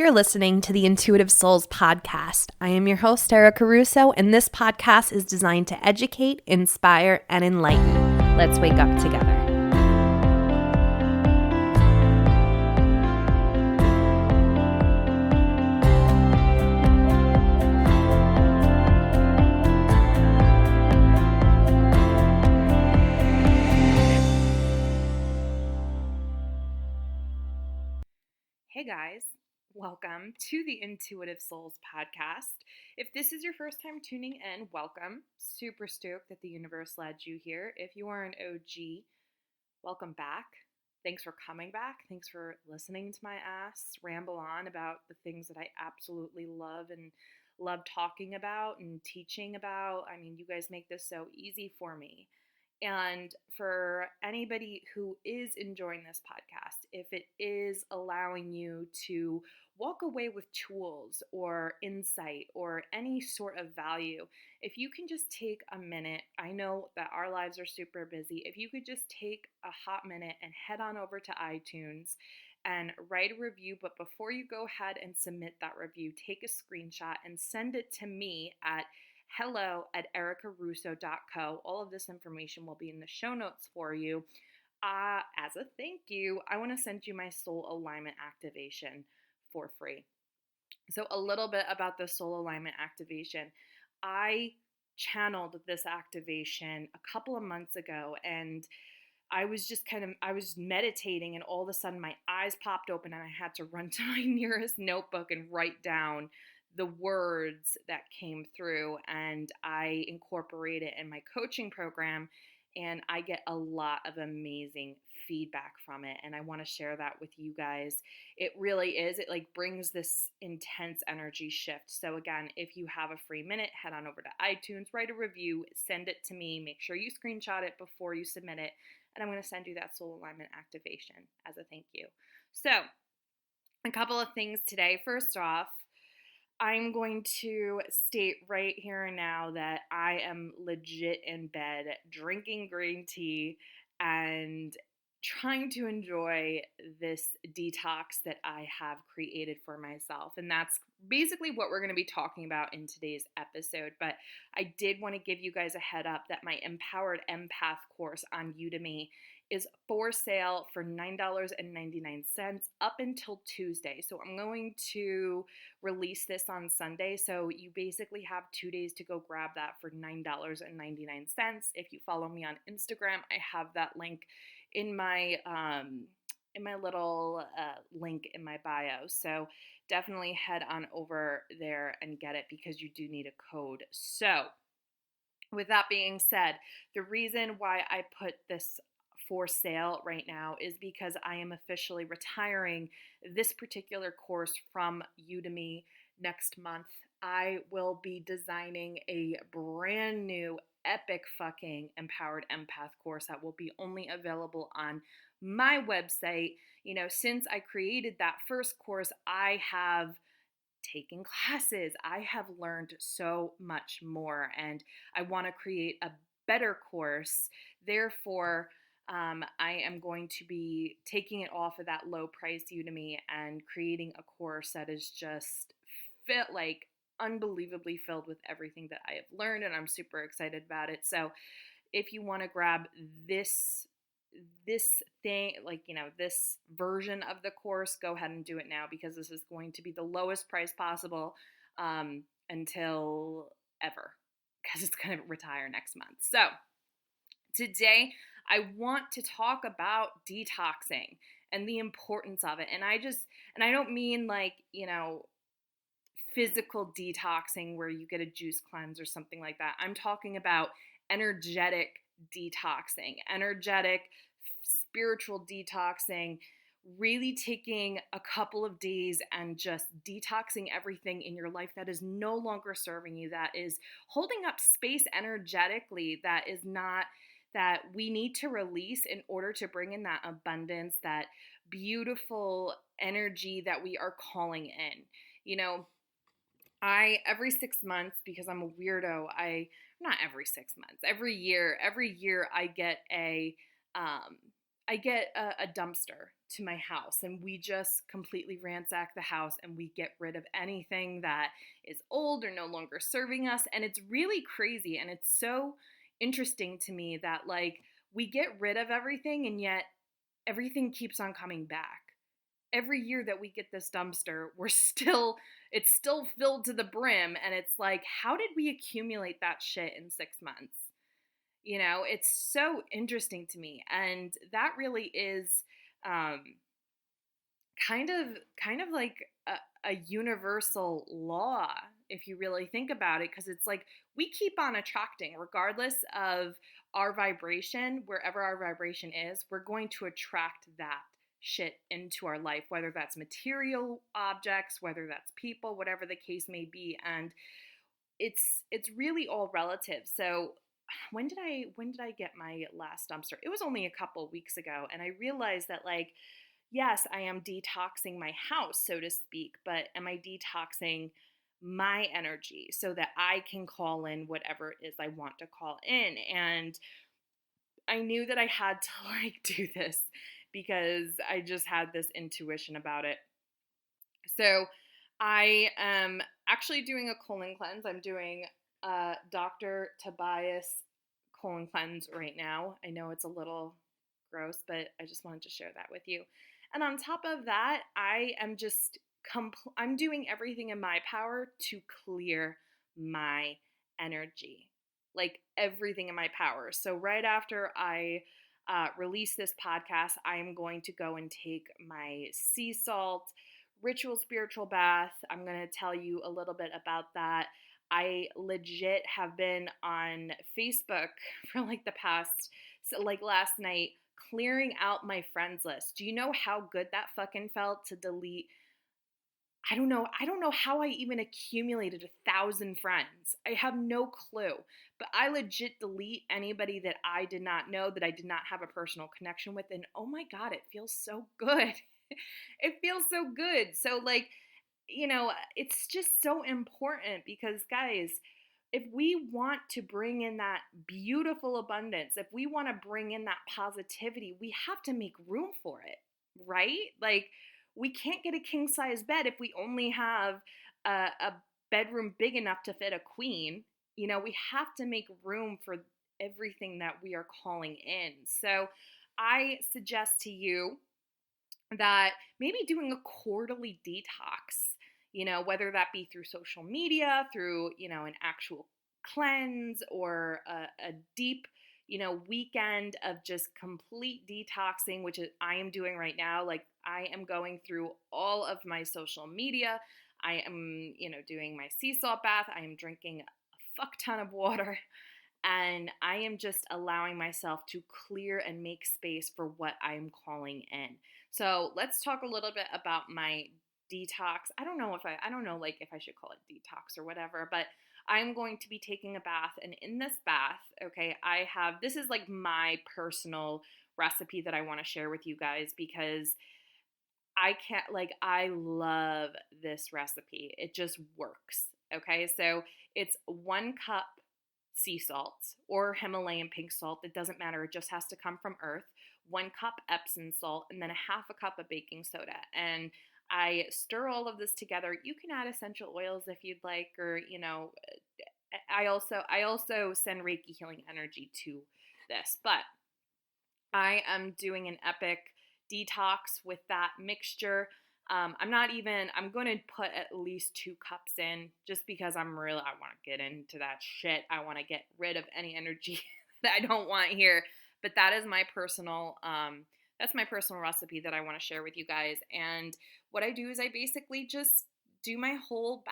You're listening to the Intuitive Souls podcast. I am your host, Erica Russo, and this podcast is designed to educate, inspire, and enlighten. Let's wake up together. Hey guys. Welcome to the Intuitive Souls podcast. If this is your first time tuning in, welcome. Super stoked that the universe led you here. If you are an OG, welcome back. Thanks for coming back. Thanks for listening to my ass ramble on about the things that I absolutely love and love talking about and teaching about. I mean, you guys make this so easy for me. And for anybody who is enjoying this podcast, if it is allowing you to walk away with tools or insight or any sort of value, if you can just take a minute, I know that our lives are super busy. If you could just take a hot minute and head on over to iTunes and write a review, but before you go ahead and submit that review, take a screenshot and send it to me at hello@ericarusso.co. All of this information will be in the show notes for you. As a thank you, I want to send you my soul alignment activation for free. So a little bit about the soul alignment activation. I channeled this activation a couple of months ago, and I was meditating, and all of a sudden my eyes popped open and I had to run to my nearest notebook and write down the words that came through, and I incorporate it in my coaching program, and I get a lot of amazing feedback from it, and I want to share that with you guys. It really is, it like brings this intense energy shift. So again, if you have a free minute, head on over to iTunes, write a review, send it to me, make sure you screenshot it before you submit it, and I'm going to send you that soul alignment activation as a thank you. So a couple of things today. First off, I'm going to state right here and now that I am legit in bed drinking green tea and trying to enjoy this detox that I have created for myself. And that's basically what we're going to be talking about in today's episode. But I did want to give you guys a head up that my Empowered Empath course on Udemy is for sale for $9.99 up until Tuesday. So I'm going to release this on Sunday. So you basically have 2 days to go grab that for $9.99. If you follow me on Instagram, I have that link in my little link in my bio. So definitely head on over there and get it because you do need a code. So with that being said, the reason why I put this for sale right now is because I am officially retiring this particular course from Udemy next month. I will be designing a brand new epic fucking Empowered Empath course that will be only available on my website. You know, since I created that first course, I have taken classes. I have learned so much more, and I want to create a better course. Therefore, I am going to be taking it off of that low price Udemy and creating a course that is just unbelievably filled with everything that I have learned, and I'm super excited about it. So if you want to grab this thing, this version of the course, go ahead and do it now, because this is going to be the lowest price possible until ever, because it's going to retire next month. So today I want to talk about detoxing and the importance of it. And I don't mean physical detoxing where you get a juice cleanse or something like that. I'm talking about energetic detoxing, energetic spiritual detoxing, really taking a couple of days and just detoxing everything in your life that is no longer serving you, that is holding up space energetically, that we need to release in order to bring in that abundance, that beautiful energy that we are calling in. You know, every 6 months, because I'm a weirdo, not every 6 months, every year I get a dumpster to my house and we just completely ransack the house and we get rid of anything that is old or no longer serving us. And it's really crazy. And it's so interesting to me that like we get rid of everything and yet everything keeps on coming back. Every year that we get this dumpster, it's still filled to the brim. And it's like, how did we accumulate that shit in 6 months? You know, it's so interesting to me. And that really is um, kind of like a universal law if you really think about it, because it's like we keep on attracting regardless of our vibration. Wherever our vibration is, we're going to attract that shit into our life, whether that's material objects, whether that's people, whatever the case may be. And it's really all relative. So when did I get my last dumpster? It was only a couple weeks ago, and I realized that like yes, I am detoxing my house, so to speak, but am I detoxing my energy so that I can call in whatever it is I want to call in? And I knew that I had to like do this because I just had this intuition about it. So I am actually doing a colon cleanse. I'm doing Dr. Tobias colon cleanse right now. I know it's a little gross, but I just wanted to share that with you. And on top of that, I am just I'm doing everything in my power to clear my energy, like everything in my power. So right after I release this podcast, I am going to go and take my sea salt ritual spiritual bath. I'm going to tell you a little bit about that. I legit have been on Facebook for like the past, so like last night, clearing out my friends list. Do you know how good that fucking felt to delete? I don't know how I even accumulated 1,000 friends. I have no clue. But I legit delete anybody that I did not know, that I did not have a personal connection with. And oh my God, it feels so good. It feels so good. So, like, you know, it's just so important because, guys, if we want to bring in that beautiful abundance, if we want to bring in that positivity, we have to make room for it, right? Like, we can't get a king size bed if we only have a bedroom big enough to fit a queen. You know, we have to make room for everything that we are calling in. So, I suggest to you that maybe doing a quarterly detox, you know, whether that be through social media, through, you know, an actual cleanse or a deep, you know, weekend of just complete detoxing, which is, I am doing right now. Like I am going through all of my social media. I am, you know, doing my sea salt bath. I am drinking a fuck ton of water. And I am just allowing myself to clear and make space for what I am calling in. So let's talk a little bit about my detox. I don't know like if I should call it detox or whatever, but I'm going to be taking a bath. And in this bath, okay, this is like my personal recipe that I want to share with you guys because I love this recipe. It just works. Okay, so it's 1 cup sea salt or Himalayan pink salt. It doesn't matter. It just has to come from earth. 1 cup Epsom salt, and then a half a cup of baking soda. And I stir all of this together. You can add essential oils if you'd like, or you know, I also send Reiki healing energy to this, but I am doing an epic detox with that mixture. I'm going to put at least 2 cups in just because I want to get into that shit. I want to get rid of any energy that I don't want here. But that's my personal recipe that I want to share with you guys. And what I do is I basically just do my whole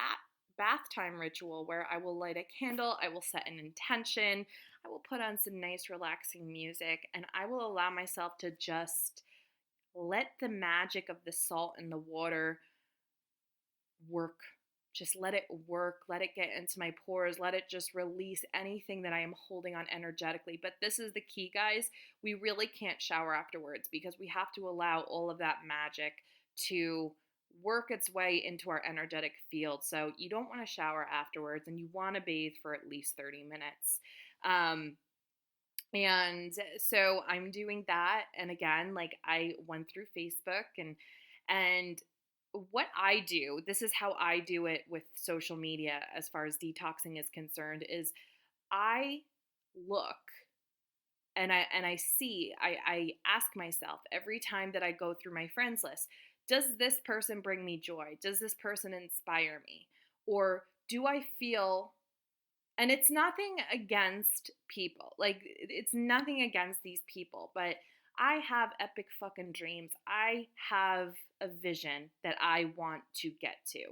bath time ritual where I will light a candle, I will set an intention, I will put on some nice relaxing music, and I will allow myself to just let the magic of the salt and the water work. Just let it work. Let it get into my pores. Let it just release anything that I am holding on energetically. But this is the key, guys. We really can't shower afterwards because we have to allow all of that magic to work its way into our energetic field. So you don't want to shower afterwards and you want to bathe for at least 30 minutes. And so I'm doing that. And again, like I went through Facebook and what I do, this is how I do it with social media as far as detoxing is concerned, is I look and I see, I ask myself every time that I go through my friends list, does this person bring me joy? Does this person inspire me? Or do I feel, and it's nothing against people, like it's nothing against these people, but I have epic fucking dreams. I have a vision that I want to get to.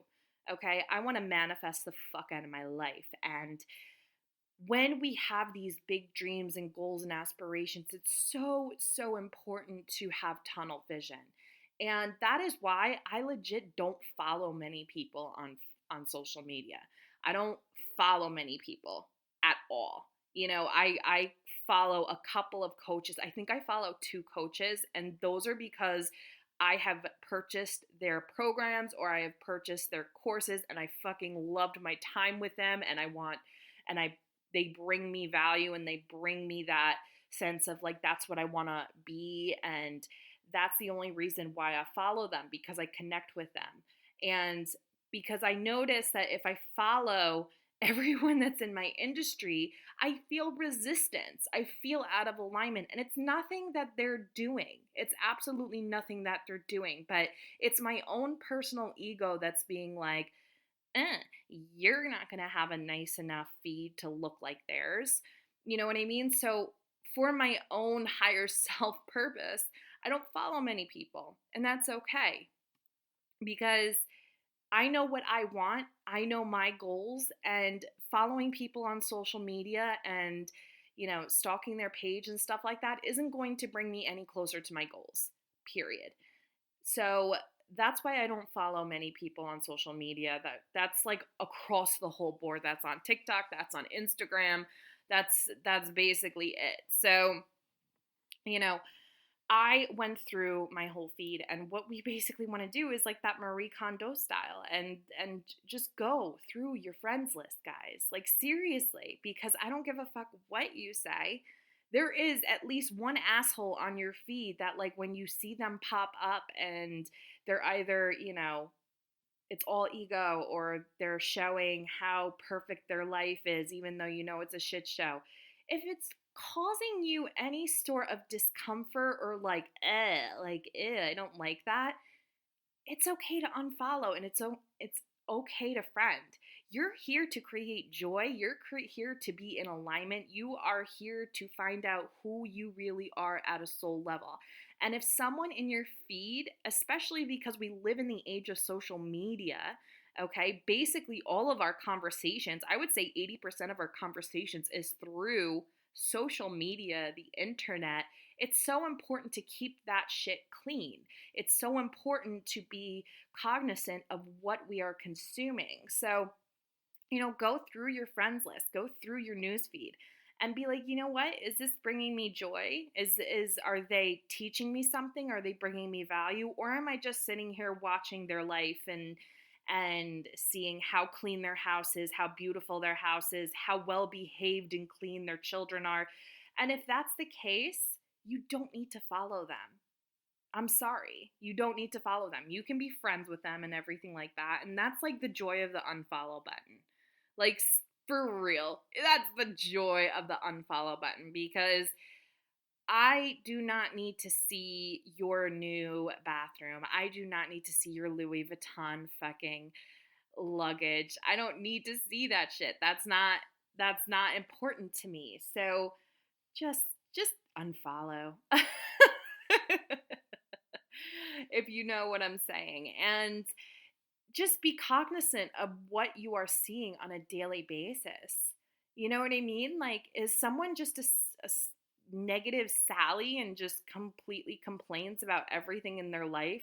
Okay? I want to manifest the fuck out of my life. And when we have these big dreams and goals and aspirations, it's so, so important to have tunnel vision. And that is why I legit don't follow many people on social media. I don't follow many people at all. You know, I follow a couple of coaches. I think I follow two coaches, and those are because I have purchased their programs or I have purchased their courses and I fucking loved my time with them and I they bring me value and they bring me that sense of like that's what I want to be, and that's the only reason why I follow them, because I connect with them. And because I notice that if I follow everyone that's in my industry, I feel resistance. I feel out of alignment, and it's nothing that they're doing. It's absolutely nothing that they're doing, but it's my own personal ego that's being like, eh, you're not going to have a nice enough feed to look like theirs. You know what I mean? So, for my own higher self purpose, I don't follow many people. And that's okay, because I know what I want, I know my goals, and following people on social media and, stalking their page and stuff like that isn't going to bring me any closer to my goals, period. So that's why I don't follow many people on social media. That's like across the whole board. That's on TikTok, that's on Instagram. That's basically it. So, you know, I went through my whole feed, and what we basically want to do is like that Marie Kondo style and just go through your friends list, guys. Like seriously, because I don't give a fuck what you say. There is at least one asshole on your feed that like when you see them pop up and they're either, it's all ego, or they're showing how perfect their life is even though you know it's a shit show. If it's causing you any sort of discomfort or I don't like that, it's okay to unfollow, and it's okay to friend. You're here to create joy. You're here to be in alignment. You are here to find out who you really are at a soul level. And if someone in your feed, especially because we live in the age of social media, okay, basically all of our conversations, I would say 80% of our conversations is through social media, the internet. It's so important to keep that shit clean. It's so important to be cognizant of what we are consuming. So, go through your friends list, go through your news feed, and be like, you know what? Is this bringing me joy? Are they teaching me something? Are they bringing me value? Or am I just sitting here watching their life and seeing how clean their house is, how beautiful their house is, how well behaved and clean their children are? And if that's the case, you don't need to follow them. I'm sorry. You don't need to follow them. You can be friends with them and everything like that. And that's like the joy of the unfollow button. Like, for real. That's the joy of the unfollow button, because I do not need to see your new bathroom. I do not need to see your Louis Vuitton fucking luggage. I don't need to see that shit. That's not important to me. So just unfollow. If you know what I'm saying. And just be cognizant of what you are seeing on a daily basis. You know what I mean? Like, is someone just a negative Sally and just completely complains about everything in their life?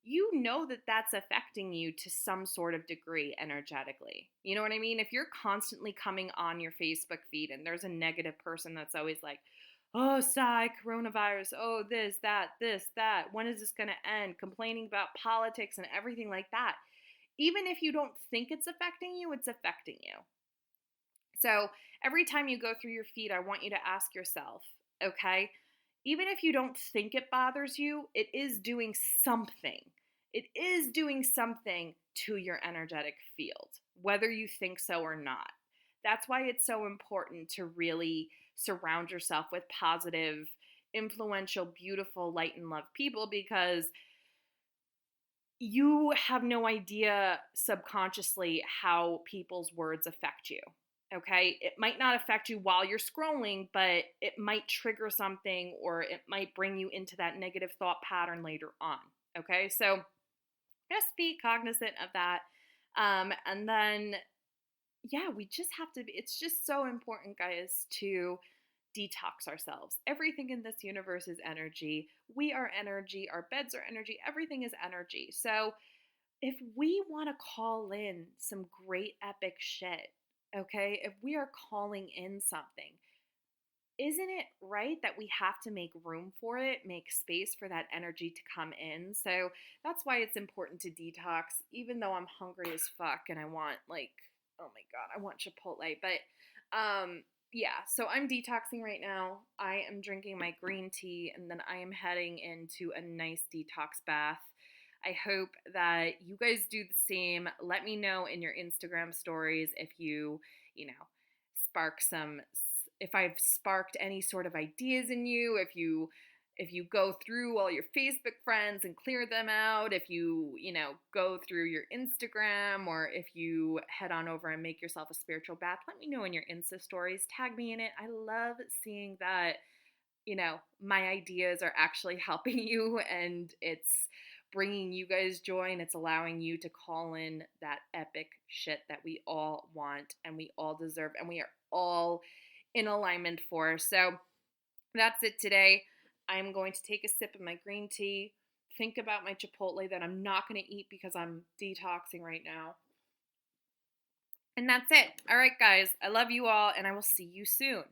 You know that that's affecting you to some sort of degree energetically. You know what I mean? If you're constantly coming on your Facebook feed and there's a negative person that's always like, oh, sigh, coronavirus, oh, this, that, when is this going to end? Complaining about politics and everything like that. Even if you don't think it's affecting you, it's affecting you. So every time you go through your feed, I want you to ask yourself, okay, even if you don't think it bothers you, it is doing something. It is doing something to your energetic field, whether you think so or not. That's why it's so important to really surround yourself with positive, influential, beautiful, light and love people, because you have no idea subconsciously how people's words affect you. Okay? It might not affect you while you're scrolling, but it might trigger something, or it might bring you into that negative thought pattern later on. Okay? So just be cognizant of that. And then, yeah, we just have to be, it's just so important, guys, to detox ourselves. Everything in this universe is energy. We are energy. Our beds are energy. Everything is energy. So if we want to call in some great epic shit, okay, if we are calling in something, isn't it right that we have to make room for it, make space for that energy to come in? So that's why it's important to detox, even though I'm hungry as fuck and I want, like, oh my God, I want Chipotle. But yeah, so I'm detoxing right now. I am drinking my green tea, and then I am heading into a nice detox bath. I hope that you guys do the same. Let me know in your Instagram stories if you know, spark some, if I've sparked any sort of ideas in you, if you go through all your Facebook friends and clear them out, if you know, go through your Instagram, or if you head on over and make yourself a spiritual bath, let me know in your Insta stories. Tag me in it. I love seeing that, you know, my ideas are actually helping you, and it's bringing you guys joy, and it's allowing you to call in that epic shit that we all want and we all deserve and we are all in alignment for. So that's it today. I'm going to take a sip of my green tea, think about my Chipotle that I'm not going to eat because I'm detoxing right now. And that's it. All right, guys, I love you all, and I will see you soon.